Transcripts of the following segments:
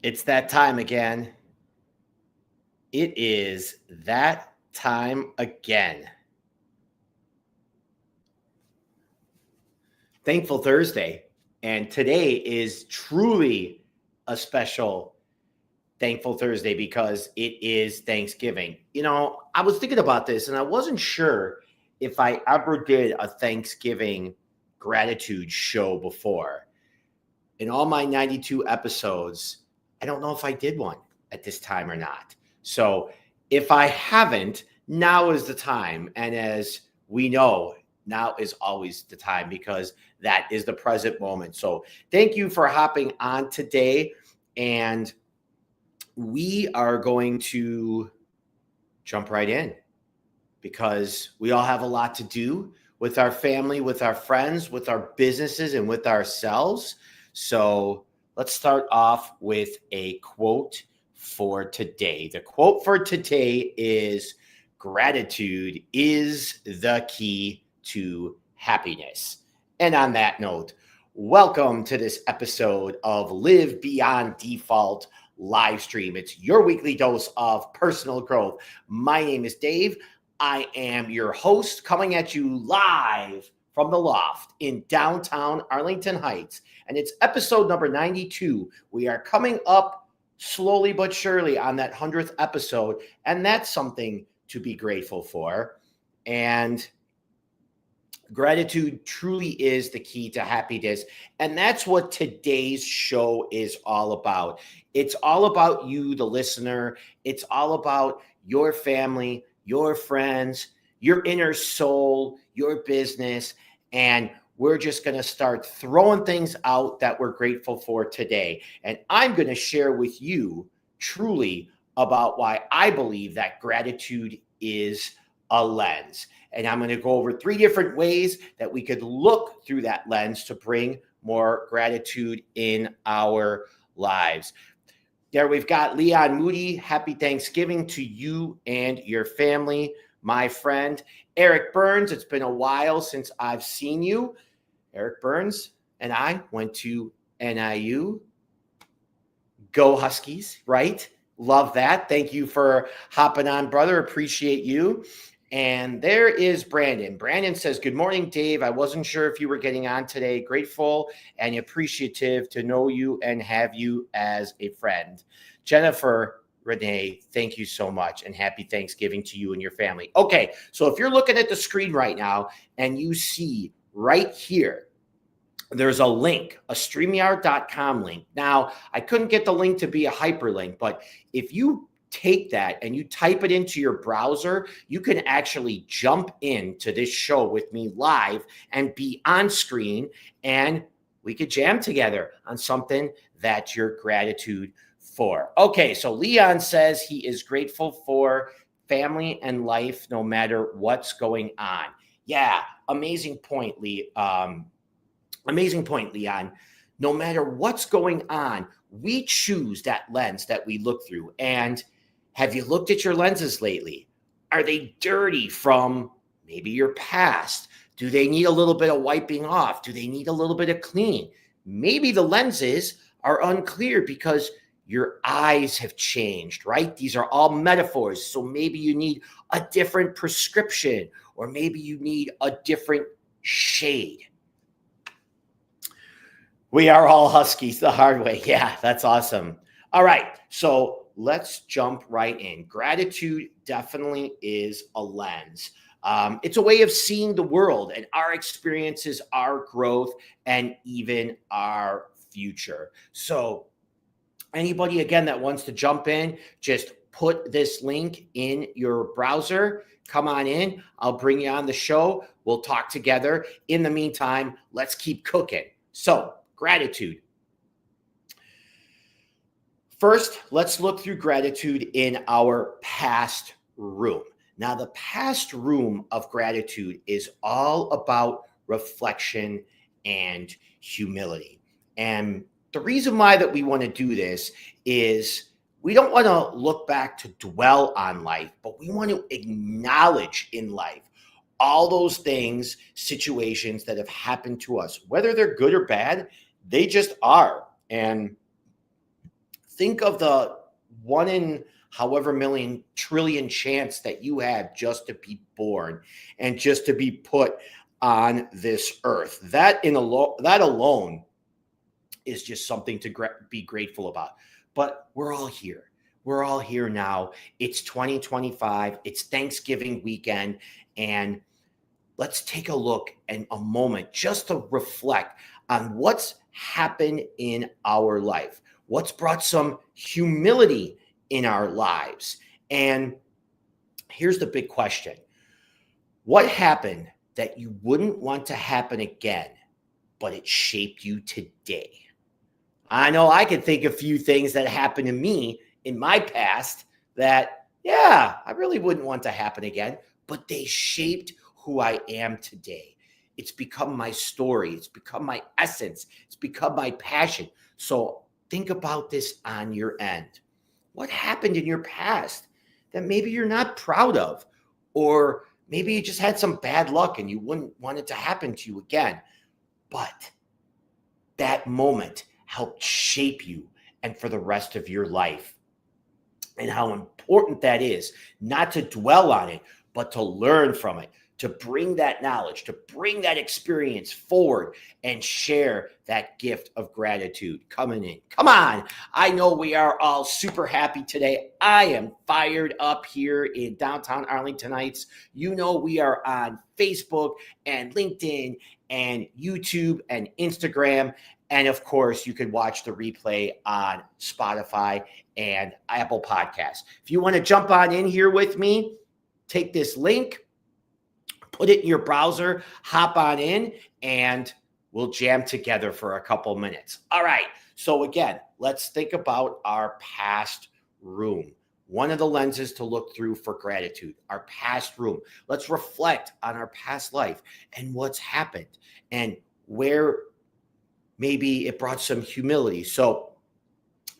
It's that time again. It is that time again. Thankful Thursday. And today is truly a special Thankful Thursday because it is Thanksgiving. I was thinking about this and I wasn't sure if I ever did a Thanksgiving gratitude show before. In all my 92 episodes, I don't know if I did one at this time or not. So if I haven't, now is the time. And as we know, now is always the time because that is the present moment. So thank you for hopping on today. And we are going to jump right in because we all have a lot to do with our family, with our friends, with our businesses, and with ourselves. So let's start off with a quote for today. The quote for today is, "Gratitude is the key to happiness." And on that note, welcome to this episode of Live Beyond Default Livestream. It's your weekly dose of personal growth. My name is Dave. I am your host, coming at you live from the loft in downtown Arlington Heights. And it's episode number 92. We are coming up slowly but surely on that 100th episode. And that's something to be grateful for. And gratitude truly is the key to happiness. And that's what today's show is all about. It's all about you, the listener. It's all about your family, your friends, your inner soul, your business. And we're just going to start throwing things out that we're grateful for today. And I'm going to share with you truly about why I believe that gratitude is a lens. And I'm going to go over 3 different ways that we could look through that lens to bring more gratitude in our lives. There we've got Leon Moody. Happy Thanksgiving to you and your family, my friend. Eric Burns, it's been a while since I've seen you. Eric Burns and I went to NIU. Go Huskies, right? Love that. Thank you for hopping on, brother. Appreciate you. And there is Brandon. Brandon says, "Good morning, Dave. I wasn't sure if you were getting on today. Grateful and appreciative to know you and have you as a friend." Jennifer Renee, thank you so much and happy Thanksgiving to you and your family. Okay, so if you're looking at the screen right now and you see right here, there's a link, a StreamYard.com link. Now, I couldn't get the link to be a hyperlink, but if you take that and you type it into your browser, you can actually jump into this show with me live and be on screen, and we could jam together on something that you're gratitude for. Okay, so Leon says he is grateful for family and life no matter what's going on. Yeah, amazing point, Lee. Amazing point, Leon. No matter what's going on, we choose that lens that we look through. And have you looked at your lenses lately? Are they dirty from maybe your past? Do they need a little bit of wiping off? Do they need a little bit of cleaning? Maybe the lenses are unclear because your eyes have changed, right? These are all metaphors. So maybe you need a different prescription, or maybe you need a different shade. We are all Huskies the hard way. Yeah, that's awesome. All right, so let's jump right in. Gratitude definitely is a lens. It's a way of seeing the world and our experiences, our growth, and even our future. So anybody, again, that wants to jump in, just put this link in your browser. Come on in. I'll bring you on the show. We'll talk together. In the meantime, let's keep cooking. So, gratitude. First, let's look through gratitude in our past room. Now, the past room of gratitude is all about reflection and humility. And the reason why that we want to do this is we don't want to look back to dwell on life, but we want to acknowledge in life all those things, situations that have happened to us, whether they're good or bad, they just are. And think of the 1 in however million trillion chance that you have just to be born and just to be put on this earth. That alone is just something to be grateful about. But we're all here. We're all here now. It's 2025. It's Thanksgiving weekend. And let's take a look and a moment just to reflect on what's happened in our life, what's brought some humility in our lives. And here's the big question. What happened that you wouldn't want to happen again, but it shaped you today? I know I can think of a few things that happened to me in my past that, yeah, I really wouldn't want to happen again, but they shaped who I am today. It's become my story. It's become my essence. It's become my passion. So think about this on your end. What happened in your past that maybe you're not proud of, or maybe you just had some bad luck and you wouldn't want it to happen to you again, but that moment helped shape you and for the rest of your life. And how important that is, not to dwell on it, but to learn from it, to bring that knowledge, to bring that experience forward and share that gift of gratitude coming in. Come on. I know we are all super happy today. I am fired up here in downtown Arlington Heights. You know, we are on Facebook and LinkedIn and YouTube and Instagram. And of course, you can watch the replay on Spotify and Apple Podcasts. If you want to jump on in here with me, take this link, put it in your browser, hop on in, and we'll jam together for a couple minutes. All right. So again, let's think about our past room. One of the lenses to look through for gratitude, our past room. Let's reflect on our past life and what's happened and where maybe it brought some humility. So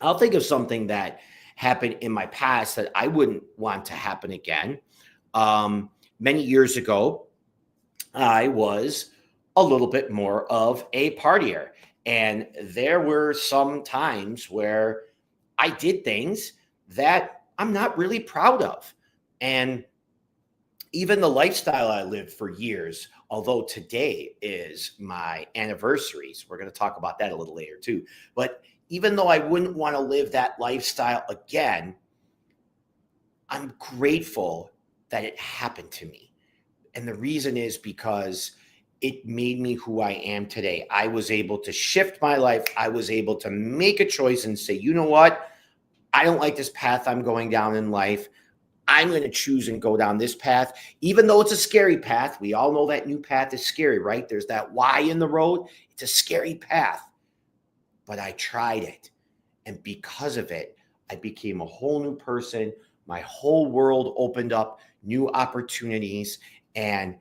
I'll think of something that happened in my past that I wouldn't want to happen again. Many years ago, I was a little bit more of a partier. And there were some times where I did things that I'm not really proud of. And even the lifestyle I lived for years, although today is my anniversaries, we're going to talk about that a little later too. But even though I wouldn't want to live that lifestyle again, I'm grateful that it happened to me. And the reason is because it made me who I am today. I was able to shift my life. I was able to make a choice and say, you know what? I don't like this path I'm going down in life. I'm going to choose and go down this path, even though it's a scary path. We all know that new path is scary, right? There's that Y in the road. It's a scary path, but I tried it. And because of it, I became a whole new person. My whole world opened up, new opportunities, and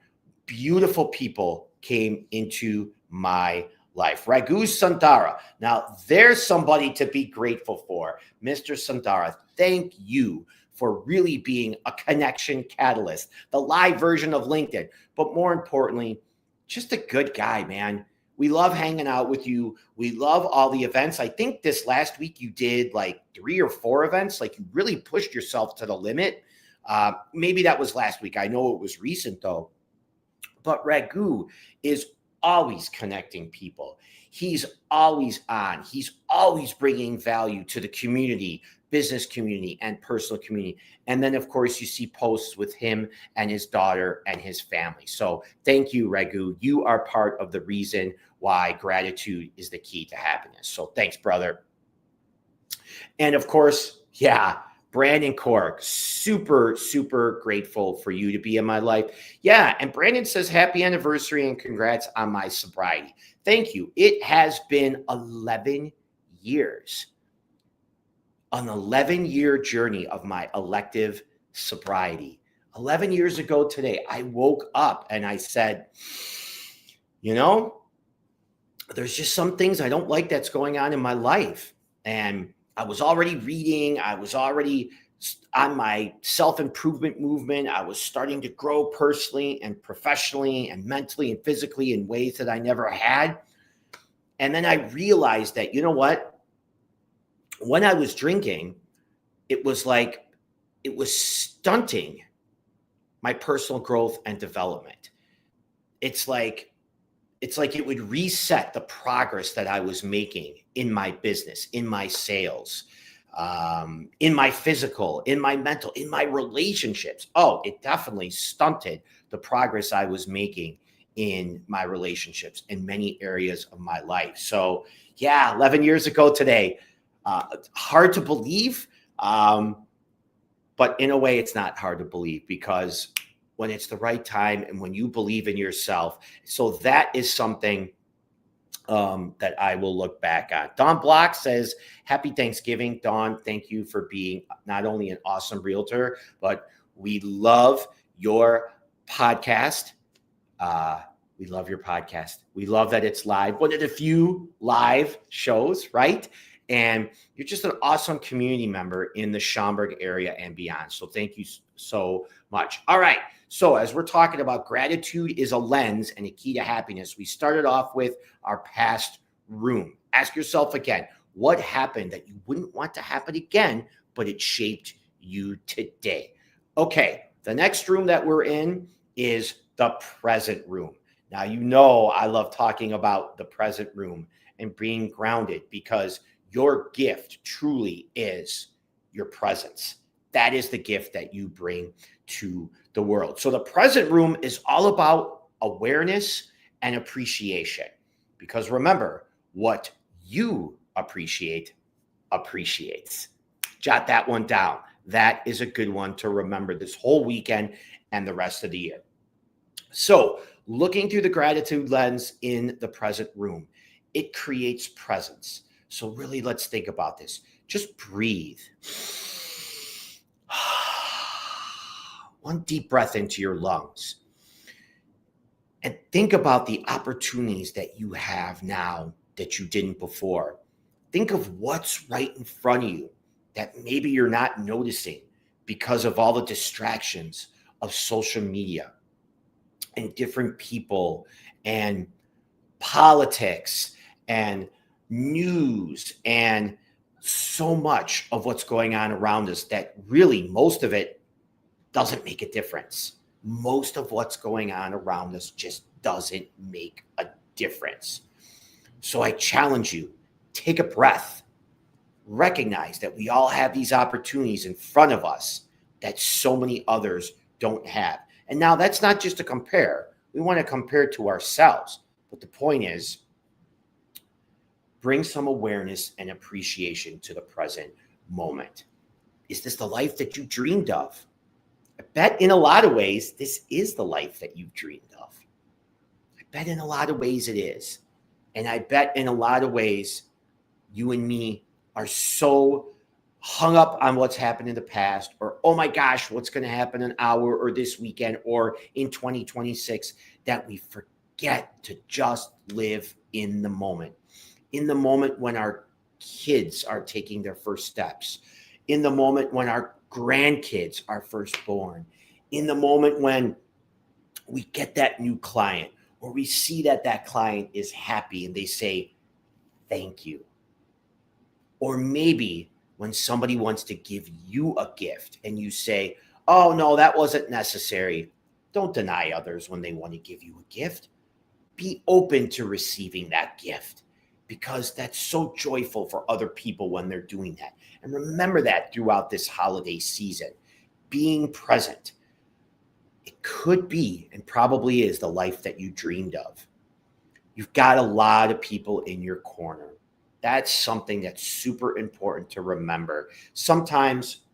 beautiful people came into my life. Raghu Sundara. Now, there's somebody to be grateful for. Mr. Sundara, thank you for really being a connection catalyst, the live version of LinkedIn. But more importantly, just a good guy, man. We love hanging out with you. We love all the events. I think this last week you did like 3 or 4 events. Like you really pushed yourself to the limit. Maybe that was last week. I know it was recent though. But Raghu is always connecting people. He's always on. He's always bringing value to the community, business community, and personal community. And then, of course, you see posts with him and his daughter and his family. So thank you, Raghu. You are part of the reason why gratitude is the key to happiness. So thanks, brother. And of course, yeah, Brandon Cork, super, super grateful for you to be in my life. Yeah, and Brandon says, happy anniversary and congrats on my sobriety. Thank you. It has been 11 years. An 11-year journey of my elective sobriety. 11 years ago today, I woke up and I said, you know, there's just some things I don't like that's going on in my life. And I was already reading. I was already on my self-improvement movement. I was starting to grow personally and professionally and mentally and physically in ways that I never had. And then I realized that, you know what? when I was drinking, it was like it was stunting my personal growth and development. It's like it would reset the progress that I was making in my business, in my sales, in my physical, in my mental, in my relationships. Oh, it definitely stunted the progress I was making in my relationships in many areas of my life. So, yeah, 11 years ago today, hard to believe. But in a way, it's not hard to believe because when it's the right time and when you believe in yourself. So that is something that I will look back on. Don Block says, Happy Thanksgiving. Don, thank you for being not only an awesome realtor, but we love your podcast. We love your podcast. We love that it's live. One of the few live shows, right? And you're just an awesome community member in the Schaumburg area and beyond. So thank you so much. All right. So as we're talking about gratitude is a lens and a key to happiness, we started off with our past room. Ask yourself again, what happened that you wouldn't want to happen again, but it shaped you today? Okay. The next room that we're in is the present room. Now, you know, I love talking about the present room and being grounded because your gift truly is your presence. That is the gift that you bring to the world. So the present room is all about awareness and appreciation. Because remember, what you appreciate appreciates. Jot that one down. That is a good one to remember this whole weekend and the rest of the year. So looking through the gratitude lens in the present room, it creates presence. So really, let's think about this. Just breathe. One deep breath into your lungs. And think about the opportunities that you have now that you didn't before. Think of what's right in front of you that maybe you're not noticing because of all the distractions of social media and different people and politics and news and so much of what's going on around us that really most of it doesn't make a difference. Most of what's going on around us just doesn't make a difference. So I challenge you, take a breath. Recognize that we all have these opportunities in front of us that so many others don't have. And now that's not just to compare. We want to compare to ourselves. But the point is, bring some awareness and appreciation to the present moment. Is this the life that you dreamed of? I bet in a lot of ways, this is the life that you've dreamed of. I bet in a lot of ways it is. And I bet in a lot of ways, you and me are so hung up on what's happened in the past, or, oh my gosh, what's going to happen an hour or this weekend or in 2026, that we forget to just live in the moment. In the moment when our kids are taking their first steps, in the moment when our grandkids are first born, in the moment when we get that new client, or we see that that client is happy and they say, thank you. Or maybe when somebody wants to give you a gift and you say, oh, no, that wasn't necessary. Don't deny others when they want to give you a gift. Be open to receiving that gift, because that's so joyful for other people when they're doing that. And remember that throughout this holiday season, being present. It could be, and probably is, the life that you dreamed of. You've got a lot of people in your corner. That's something that's super important to remember. Sometimes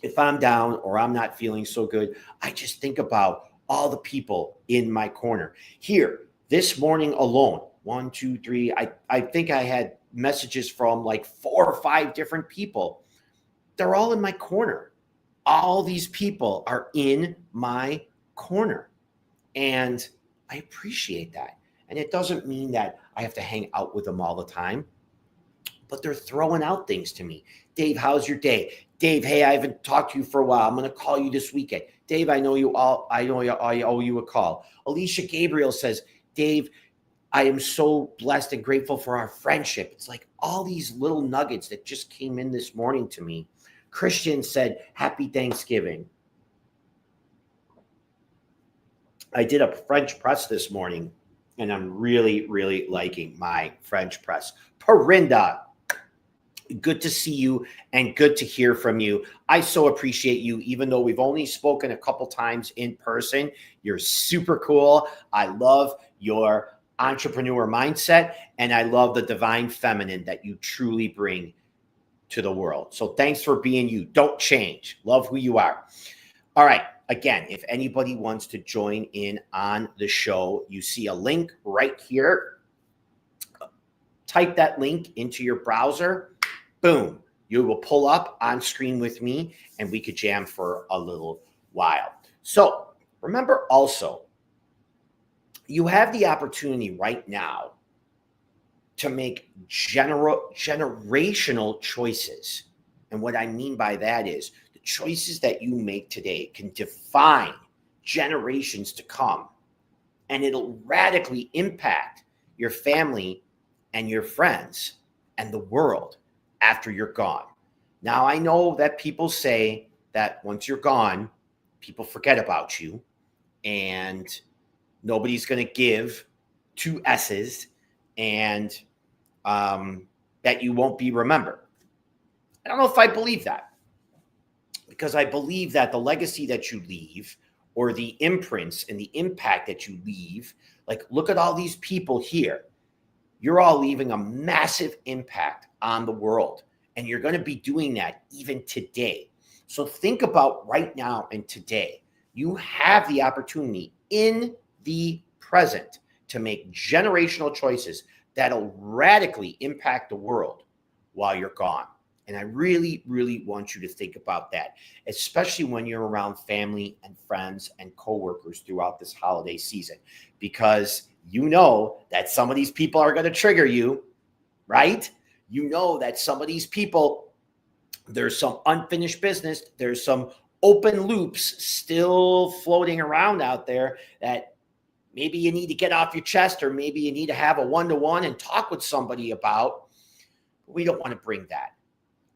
if I'm down or I'm not feeling so good, I just think about all the people in my corner. Here, this morning alone, 1, 2, 3, I think I had messages from like 4 or 5 different people. They're all in my corner. All these people are in my corner. And I appreciate that. And it doesn't mean that I have to hang out with them all the time, but they're throwing out things to me. Dave, how's your day? Dave, hey, I haven't talked to you for a while. I'm going to call you this weekend. Dave, I owe you a call. Alicia Gabriel says, Dave, I am so blessed and grateful for our friendship. It's like all these little nuggets that just came in this morning to me. Christian said, Happy Thanksgiving. I did a French press this morning, and I'm really, really liking my French press. Parinda, good to see you and good to hear from you. I so appreciate you, even though we've only spoken a couple times in person. You're super cool. I love your entrepreneur mindset, and I love the divine feminine that you truly bring to the world. So thanks for being you. Don't change. Love who you are. All right. Again, if anybody wants to join in on the show, you see a link right here. Type that link into your browser. Boom. You will pull up on screen with me, and we could jam for a little while. So remember also, you have the opportunity right now to make generational choices. And what I mean by that is the choices that you make today can define generations to come. And it'll radically impact your family and your friends and the world after you're gone. Now, I know that people say that once you're gone, people forget about you and nobody's going to give two S's and that you won't be remembered. I don't know if I believe that, because I believe that the legacy that you leave, or the imprints and the impact that you leave, like look at all these people here. You're all leaving a massive impact on the world, and you're going to be doing that even today. So think about right now and today. You have the opportunity in the present to make generational choices that'll radically impact the world while you're gone. And I really, really want you to think about that, especially when you're around family and friends and coworkers throughout this holiday season, because you know that some of these people are going to trigger you, right? You know that some of these people, there's some unfinished business, there's some open loops still floating around out there that maybe you need to get off your chest, or maybe you need to have a one-to-one and talk with somebody about. We don't want to bring that.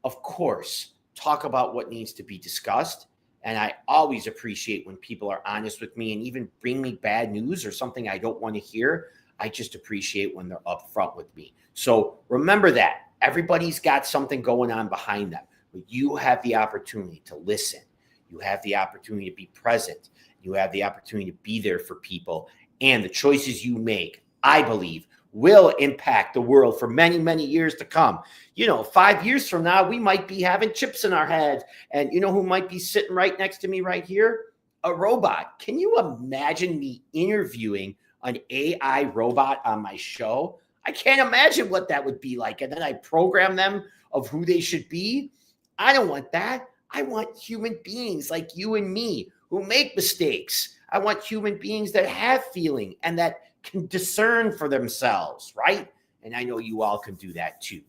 Of course, talk about what needs to be discussed. And I always appreciate when people are honest with me and even bring me bad news or something I don't want to hear. I just appreciate when they're upfront with me. So remember that. Everybody's got something going on behind them. But you have the opportunity to listen. You have the opportunity to be present. You have the opportunity to be there for people. And the choices you make, I believe, will impact the world for many, many years to come. 5 years from now, we might be having chips in our heads. And you know who might be sitting right next to me right here? A robot. Can you imagine me interviewing an AI robot on my show? I can't imagine what that would be like. And then I program them of who they should be. I don't want that. I want human beings like you and me who make mistakes. I want human beings that have feeling and that can discern for themselves, right? And I know you all can do that too.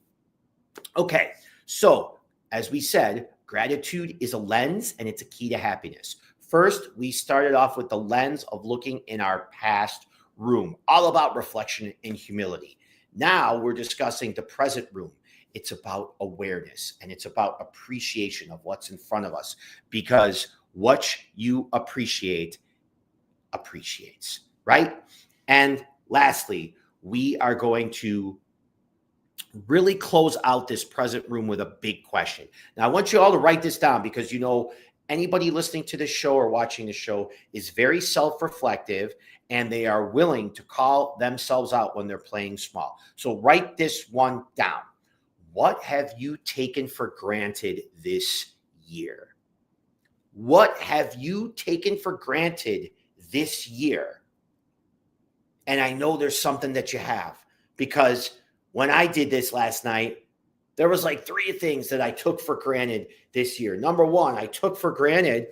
Okay, so as we said, gratitude is a lens and it's a key to happiness. First, we started off with the lens of looking in our past room, all about reflection and humility. Now we're discussing the present room. It's about awareness and it's about appreciation of what's in front of us, because what you appreciate appreciates, right? And lastly, we are going to really close out this present room with a big question. Now, I want you all to write this down, because anybody listening to this show or watching the show is very self-reflective, and they are willing to call themselves out when they're playing small. So write this one down. What have you taken for granted this year? What have you taken for granted this year? And I know there's something that you have, because when I did this last night, there was like 3 things that I took for granted this year. Number one, I took for granted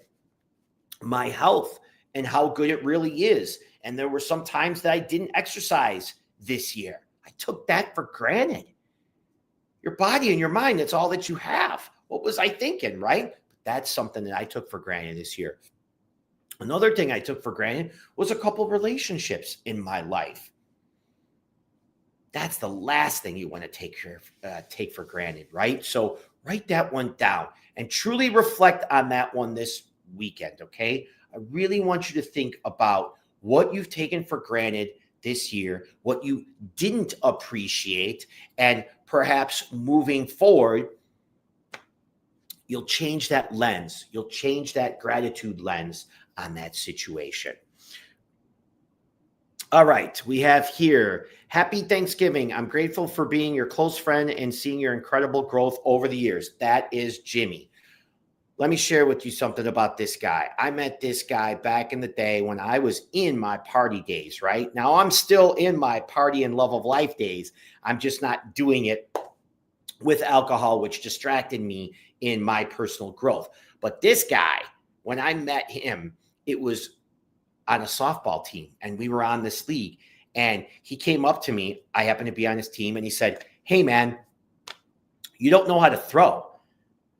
my health and how good it really is. And there were some times that I didn't exercise this year. I took that for granted. Your body and your mind, that's all that you have. What was I thinking, right? That's something that I took for granted this year. Another thing I took for granted was a couple relationships in my life. That's the last thing you want to take for granted, right? So write that one down and truly reflect on that one this weekend, okay? I really want you to think about what you've taken for granted this year, what you didn't appreciate, and perhaps moving forward, you'll change that lens. You'll change that gratitude lens on that situation. All right, we have here, happy Thanksgiving. I'm grateful for being your close friend and seeing your incredible growth over the years. That is Jimmy. Let me share with you something about this guy. I met this guy back in the day when I was in my party days, right? Now I'm still in my party and love of life days. I'm just not doing it with alcohol, which distracted me in my personal growth. But this guy, when I met him, it was on a softball team, and we were on this league, and he came up to me. I happened to be on his team, and he said, "Hey man, you don't know how to throw."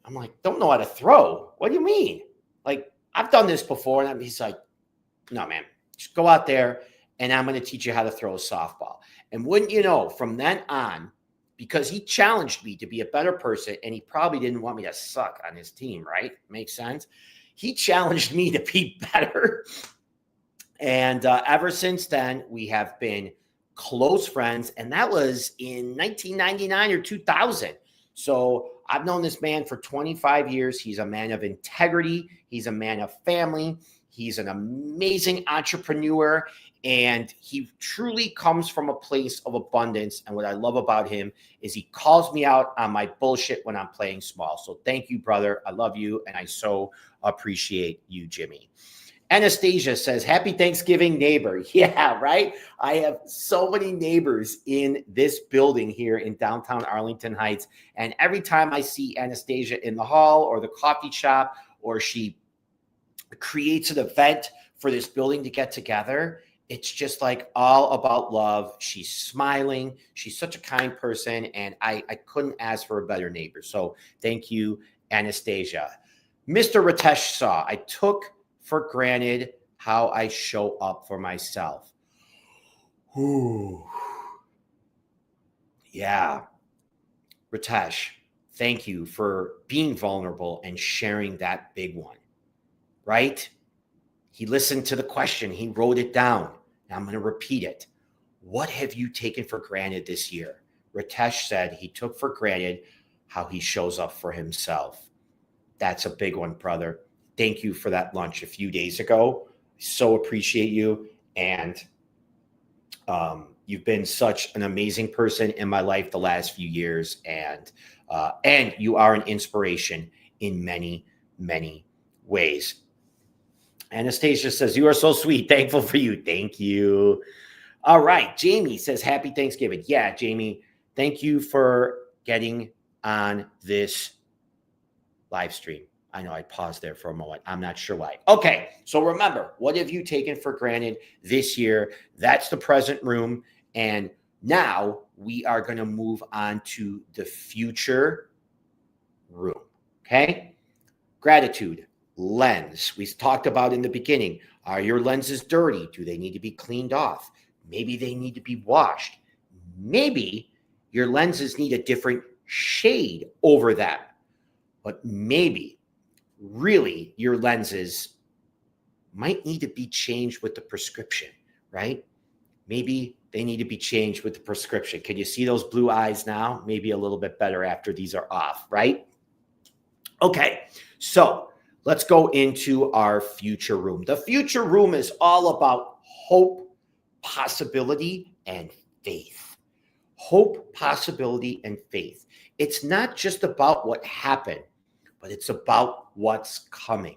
I'm like, "Don't know how to throw? What do you mean?" Like, I've done this before. And he's like, "No, man, just go out there and I'm going to teach you how to throw a softball." And wouldn't you know, from then on, because he challenged me to be a better person, and he probably didn't want me to suck on his team, right? Makes sense. He challenged me to be better. And ever since then, we have been close friends. And that was in 1999 or 2000. So I've known this man for 25 years. He's a man of integrity. He's a man of family. He's an amazing entrepreneur. And he truly comes from a place of abundance. And what I love about him is he calls me out on my bullshit when I'm playing small. So thank you, brother. I love you. And I so appreciate you, Jimmy. Anastasia says, happy Thanksgiving, neighbor. Yeah, right? I have so many neighbors in this building here in downtown Arlington Heights. And every time I see Anastasia in the hall or the coffee shop, or she creates an event for this building to get together, it's just like all about love. She's smiling. She's such a kind person. And I couldn't ask for a better neighbor. So thank you, Anastasia. Mr. Ritesh Saw, I took for granted how I show up for myself. Ooh. Yeah. Ritesh, thank you for being vulnerable and sharing that big one, right? He listened to the question. He wrote it down. Now I'm going to repeat it. What have you taken for granted this year? Ritesh said he took for granted how he shows up for himself. That's a big one, brother. Thank you for that lunch a few days ago. So appreciate you. And you've been such an amazing person in my life the last few years. And you are an inspiration in many, many ways. Anastasia says, you are so sweet. Thankful for you. Thank you. All right. Jamie says, happy Thanksgiving. Yeah, Jamie, thank you for getting on this live stream. I know I paused there for a moment. I'm not sure why. Okay, so remember, what have you taken for granted this year? That's the present room. And now we are going to move on to the future room. Okay? Gratitude, lens. We talked about in the beginning. Are your lenses dirty? Do they need to be cleaned off? Maybe they need to be washed. Maybe your lenses need a different shade over them. But maybe really your lenses might need to be changed with the prescription, right? Maybe they need to be changed with the prescription. Can you see those blue eyes now? Maybe a little bit better after these are off, right? Okay, so let's go into our future room. The future room is all about hope, possibility, and faith. Hope, possibility, and faith. It's not just about what happened, but it's about what's coming.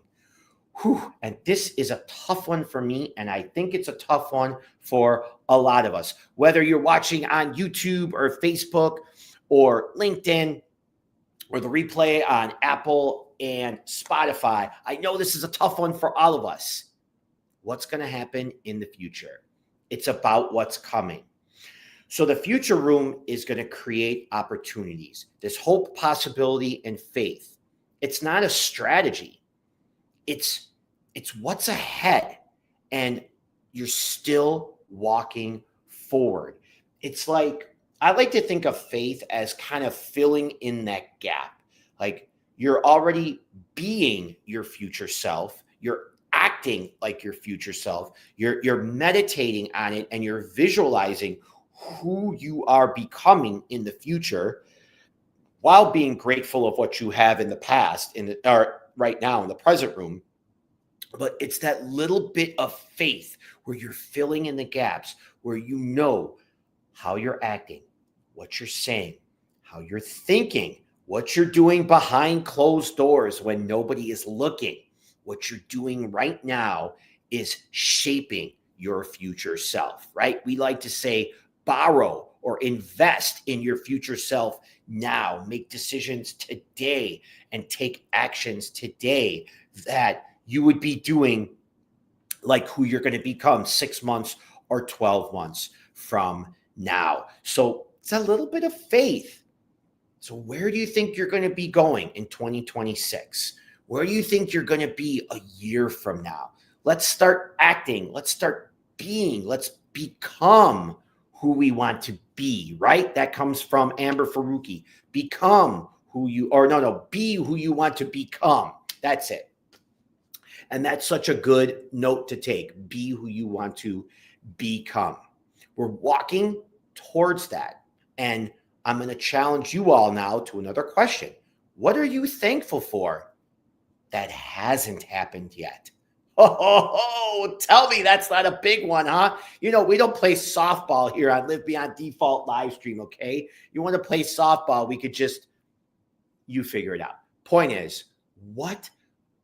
Whew. And this is a tough one for me, and I think it's a tough one for a lot of us. Whether you're watching on YouTube or Facebook or LinkedIn or the replay on Apple and Spotify, I know this is a tough one for all of us. What's going to happen in the future? It's about what's coming. So the future room is going to create opportunities. This hope, possibility, and faith. It's not a strategy. It's what's ahead, and you're still walking forward. It's like I like to think of faith as kind of filling in that gap. Like you're already being your future self. You're acting like your future self. You're meditating on it and you're visualizing who you are becoming in the future while being grateful of what you have in the past or right now in the present room. But it's that little bit of faith where you're filling in the gaps, where you know how you're acting, what you're saying, how you're thinking, what you're doing behind closed doors when nobody is looking. What you're doing right now is shaping your future self, right? We like to say borrow or invest in your future self now. Make decisions today and take actions today that you would be doing like who you're going to become 6 months or 12 months from now. So it's a little bit of faith. So where do you think you're going to be going in 2026? Where do you think you're going to be a year from now? Let's start acting. Let's start being. Let's become who we want to be, right? That comes from Amber Faruqi. Become who you, or no, be who you want to become. That's it. And that's such a good note to take. Be who you want to become. We're walking towards that. And I'm going to challenge you all now to another question. What are you thankful for that hasn't happened yet? Oh, tell me that's not a big one, huh? You know, we don't play softball here on Live Beyond Default live stream, okay? You want to play softball, we could just, you figure it out. Point is, what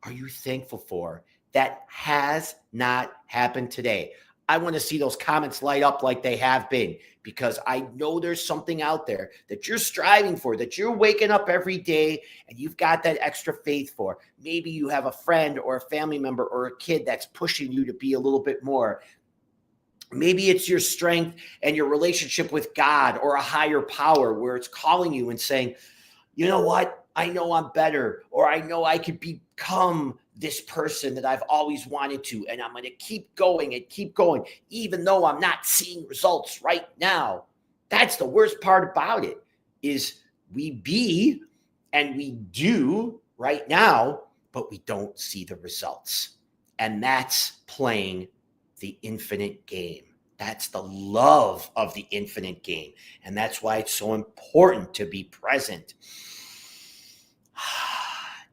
are you thankful for that has not happened today? I want to see those comments light up like they have been, because I know there's something out there that you're striving for, that you're waking up every day and you've got that extra faith for. Maybe you have a friend or a family member or a kid that's pushing you to be a little bit more. Maybe it's your strength and your relationship with God or a higher power where it's calling you and saying, you know what? I know I'm better, or I know I could become this person that I've always wanted to, and I'm going to keep going and keep going, even though I'm not seeing results right now. That's the worst part about it, is we be and we do right now, but we don't see the results. And that's playing the infinite game. That's the love of the infinite game. And that's why it's so important to be present.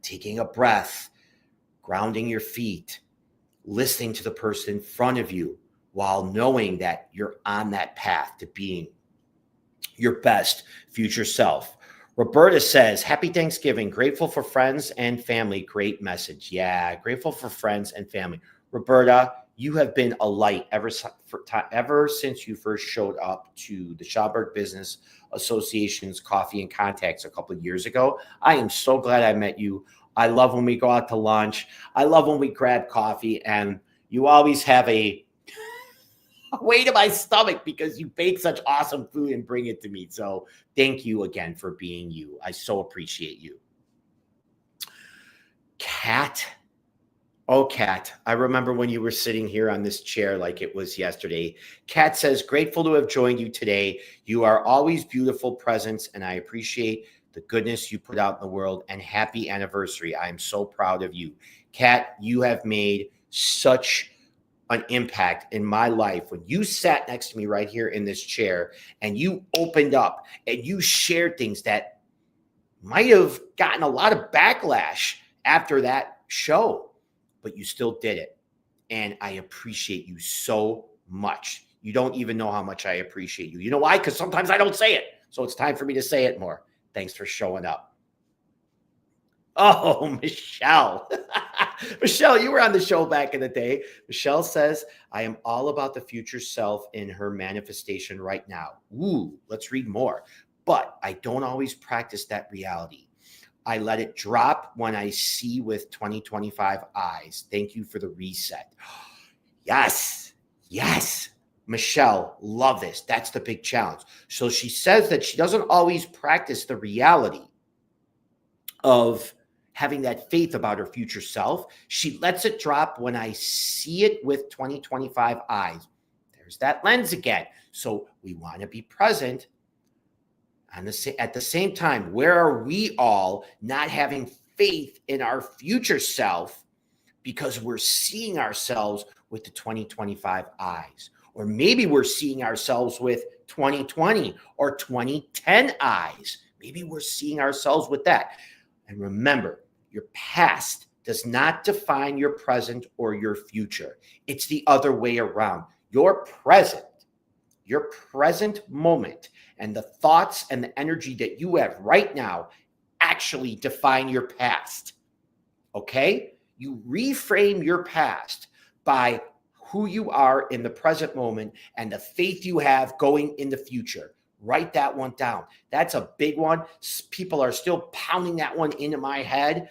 Taking a breath, grounding your feet, listening to the person in front of you while knowing that you're on that path to being your best future self. Roberta says, happy Thanksgiving, grateful for friends and family. Great message. Yeah, grateful for friends and family. Roberta, you have been a light ever since you first showed up to the Schauberg Business Association's Coffee and Contacts a couple of years ago. I am so glad I met you. I love when we go out to lunch. I love when we grab coffee, and you always have a way to my stomach because you bake such awesome food and bring it to me. So thank you again for being you. I so appreciate you. Kat. Oh, Kat, I remember when you were sitting here on this chair like it was yesterday. Kat says, grateful to have joined you today. You are always beautiful presence, and I appreciate the goodness you put out in the world, and happy anniversary. I am so proud of you. Kat, you have made such an impact in my life when you sat next to me right here in this chair and you opened up and you shared things that might have gotten a lot of backlash after that show, but you still did it. And I appreciate you so much. You don't even know how much I appreciate you. You know why? Because sometimes I don't say it. So it's time for me to say it more. Thanks for showing up. Oh, Michelle. Michelle, you were on the show back in the day. Michelle says, I am all about the future self in her manifestation right now. Ooh, let's read more. But I don't always practice that reality. I let it drop when I see with 2025 eyes. Thank you for the reset. Yes, yes. Michelle, love this. That's the big challenge. So she says that she doesn't always practice the reality of having that faith about her future self. She lets it drop when I see it with 2025 eyes. There's that lens again. So we want to be present, At the same time, where are we all not having faith in our future self because we're seeing ourselves with the 2025 eyes? Or maybe we're seeing ourselves with 2020 or 2010 eyes. Maybe we're seeing ourselves with that. And remember, your past does not define your present or your future. It's the other way around. Your present moment and the thoughts and the energy that you have right now actually define your past. Okay? You reframe your past by who you are in the present moment and the faith you have going in the future. Write that one down. That's a big one. People are still pounding that one into my head.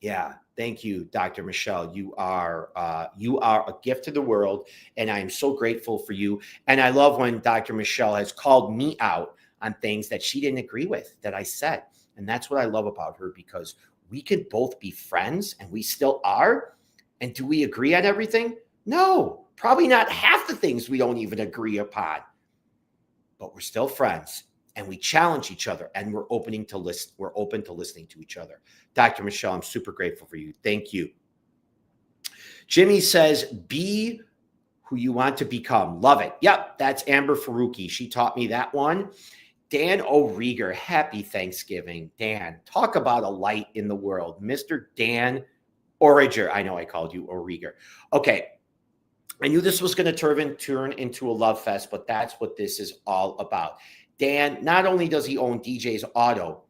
Yeah, thank you, Dr. Michelle. You are a gift to the world, and I am so grateful for you. And I love when Dr. Michelle has called me out on things that she didn't agree with that I said. And that's what I love about her, because we could both be friends, and we still are. And do we agree on everything? No, probably not half the things we don't even agree upon. But we're still friends, and we challenge each other, and we're open to listening to each other. Dr. Michelle, I'm super grateful for you. Thank you. Jimmy says, be who you want to become. Love it. Yep, that's Amber Faruqi. She taught me that one. Dan O'Rieger, happy Thanksgiving. Dan, talk about a light in the world. Mr. Dan O'Rieger. I know I called you O'Rieger. Okay. I knew this was going to turn into a love fest, but that's what this is all about. Dan, not only does he own DJ's Auto,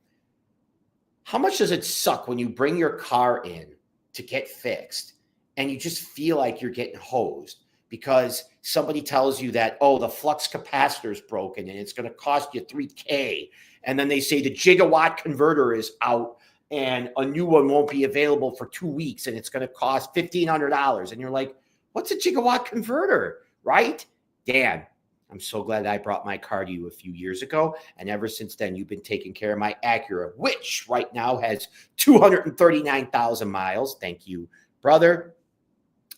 how much does it suck when you bring your car in to get fixed and you just feel like you're getting hosed because somebody tells you that, oh, the flux capacitor is broken and it's going to cost you $3,000. And then they say the gigawatt converter is out and a new one won't be available for 2 weeks and it's going to cost $1,500. And you're like, what's a gigawatt converter, right? Dan, I'm so glad I brought my car to you a few years ago. And ever since then, you've been taking care of my Acura, which right now has 239,000 miles. Thank you, brother.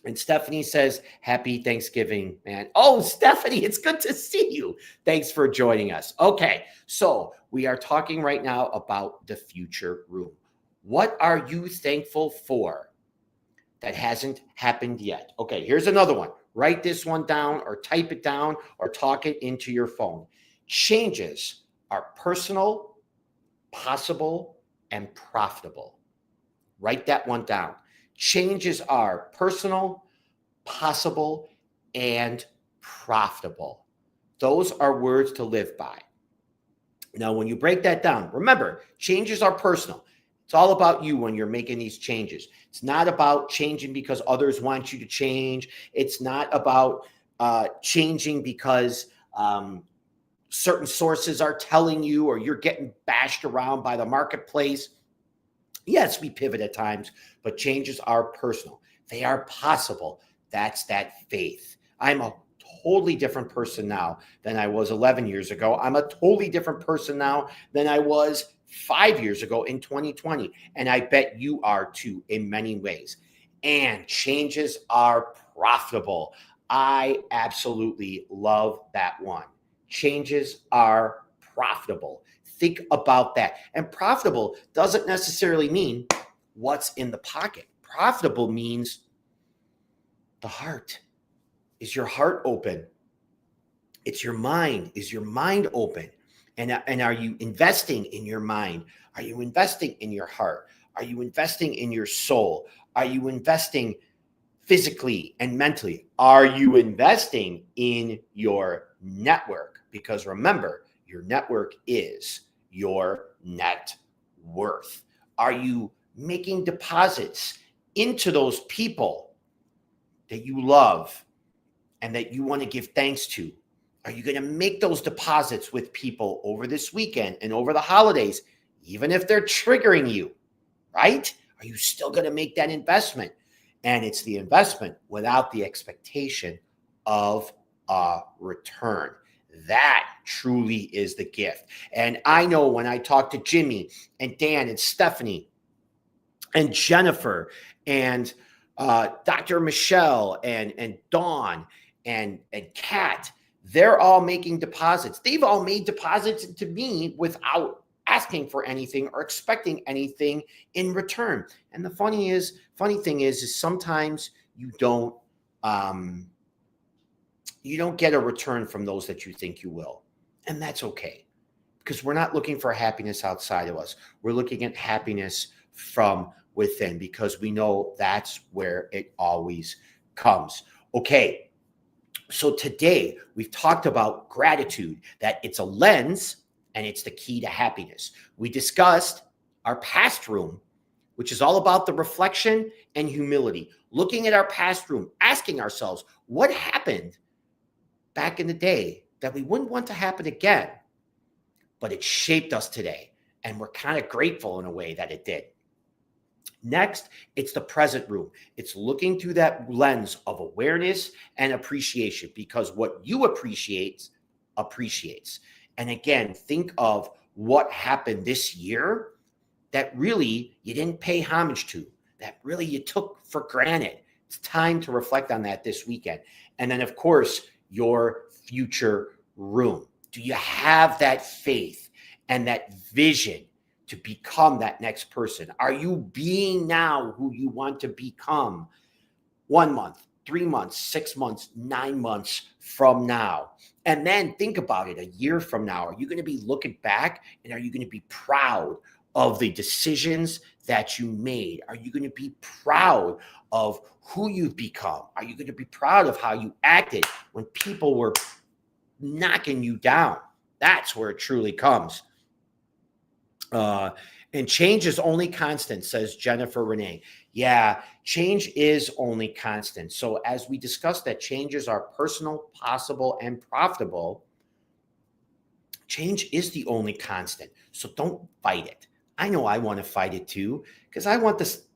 And Stephanie says, happy Thanksgiving, man. Oh, Stephanie, it's good to see you. Thanks for joining us. Okay, so we are talking right now about the future room. What are you thankful for that hasn't happened yet? Okay, here's another one. Write this one down or type it down or talk it into your phone. Changes are personal, possible, and profitable. Write that one down. Changes are personal, possible, and profitable. Those are words to live by. Now, when you break that down, remember, changes are personal. It's all about you when you're making these changes. It's not about changing because others want you to change. It's not about changing because certain sources are telling you or you're getting bashed around by the marketplace. Yes, we pivot at times, but changes are personal. They are possible. That's that faith. I'm a totally different person now than I was 11 years ago. I'm a totally different person now than I was 5 years ago in 2020. And I bet you are too in many ways. And changes are profitable. I absolutely love that one. Changes are profitable. Think about that. And profitable doesn't necessarily mean what's in the pocket. Profitable means the heart. Is your heart open? It's your mind. Is your mind open? And are you investing in your mind? Are you investing in your heart? Are you investing in your soul? Are you investing physically and mentally? Are you investing in your network? Because remember, your network is your net worth. Are you making deposits into those people that you love and that you want to give thanks to? Are you going to make those deposits with people over this weekend and over the holidays, even if they're triggering you, right? Are you still going to make that investment? And it's the investment without the expectation of a return. That truly is the gift. And I know when I talk to Jimmy and Dan and Stephanie and Jennifer and Dr. Michelle and Dawn and Kat, They're all making deposits. They've all made deposits into me without asking for anything or expecting anything in return. And the funny thing is sometimes you don't get a return from those that you think you will. And that's okay, because we're not looking for happiness outside of us. We're looking at happiness from within, because we know that's where it always comes. Okay, so today we've talked about gratitude, that it's a lens and it's the key to happiness. We discussed our past room, which is all about the reflection and humility. Looking at our past room, asking ourselves, what happened back in the day that we wouldn't want to happen again, but it shaped us today. And we're kind of grateful in a way that it did. Next, it's the present room. It's looking through that lens of awareness and appreciation, because what you appreciates. And again, think of what happened this year that really you didn't pay homage to, that really you took for granted. It's time to reflect on that this weekend. And then, of course, your future room. Do you have that faith and that vision to become that next person? Are you being now who you want to become 1 month, 3 months, 6 months, 9 months from now? And then think about it a year from now. Are you going to be looking back, and are you going to be proud of the decisions that you made? Are you going to be proud of who you've become? Are you going to be proud of how you acted when people were knocking you down? That's where it truly comes. And change is only constant, says Jennifer Renee. Yeah, change is only constant. So as we discussed that changes are personal, possible, and profitable, change is the only constant. So don't fight it. I know I want to fight it too, because I want this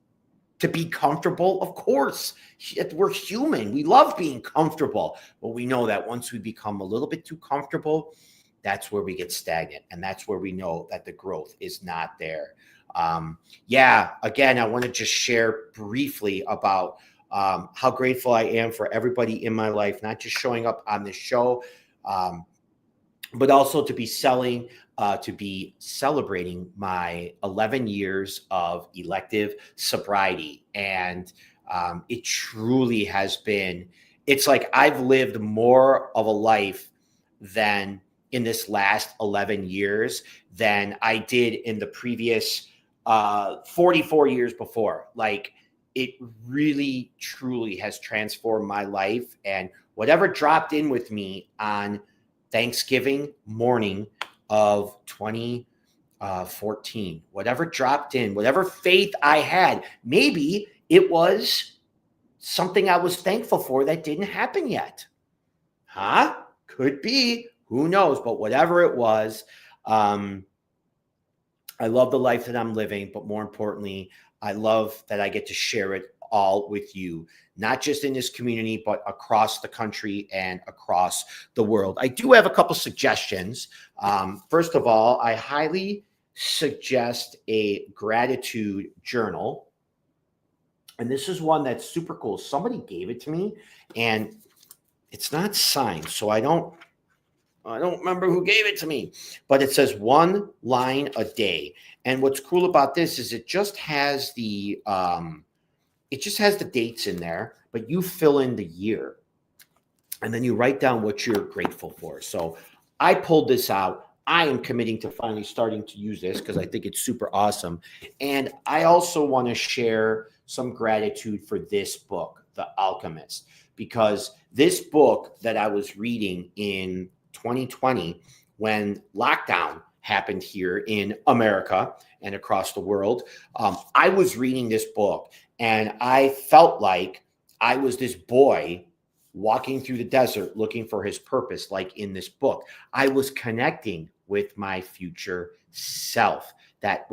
to be comfortable. Of course, we're human. We love being comfortable. But we know that once we become a little bit too comfortable, that's where we get stagnant. And that's where we know that the growth is not there. Again, I want to just share briefly about how grateful I am for everybody in my life, not just showing up on this show, but also to be celebrating my 11 years of elective sobriety. And it truly has been, it's like I've lived more of a life than in this last 11 years than I did in the previous 44 years before. Like, it really, truly has transformed my life. And whatever dropped in with me on Thanksgiving morning of 2014, whatever dropped in, whatever faith I had, maybe it was something I was thankful for that didn't happen yet. Could be. Who knows? But whatever it was, I love the life that I'm living, but more importantly, I love that I get to share it all with you, not just in this community, but across the country and across the world. I do have a couple suggestions. First of all, I highly suggest a gratitude journal. And this is one that's super cool. Somebody gave it to me, and it's not signed, so I don't remember who gave it to me, but it says 1 line a day. And what's cool about this is it just has the dates in there, but you fill in the year, and then you write down what you're grateful for. So I pulled this out. I am committing to finally starting to use this because I think it's super awesome. And I also want to share some gratitude for this book, The Alchemist, because this book that I was reading in 2020, when lockdown happened here in America and across the world, I was reading this book, and I felt like I was this boy walking through the desert looking for his purpose, like in this book. I was connecting with my future self. That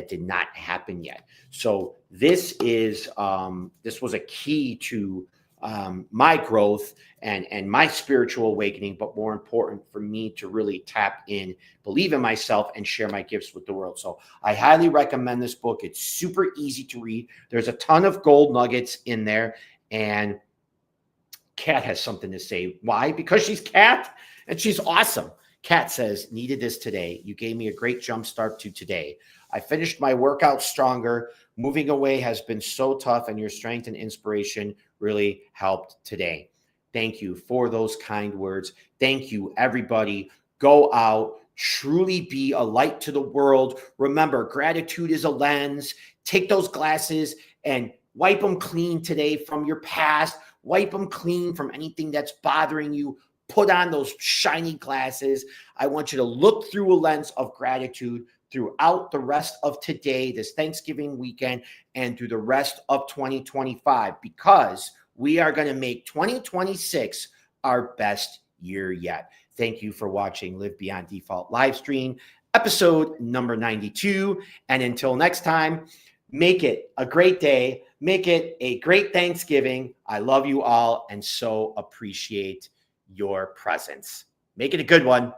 did not happen yet. So this was a key to my growth and my spiritual awakening, but more important for me to really tap in, believe in myself, and share my gifts with the world. So I highly recommend this book. It's super easy to read. There's a ton of gold nuggets in there, and Kat has something to say. Why? Because she's Kat and she's awesome. Kat says, needed this today. You gave me a great jump start to today. I finished my workout stronger. Moving away has been so tough, and your strength and inspiration really helped today. Thank you for those kind words. Thank you, everybody. Go out, truly be a light to the world. Remember, gratitude is a lens. Take those glasses and wipe them clean today from your past. Wipe them clean from anything that's bothering you. Put on those shiny glasses. I want you to look through a lens of gratitude throughout the rest of today, this Thanksgiving weekend, and through the rest of 2025, because we are going to make 2026 our best year yet. Thank you for watching Live Beyond Default live stream, episode number 92. And until next time, make it a great day. Make it a great Thanksgiving. I love you all and so appreciate your presence. Make it a good one.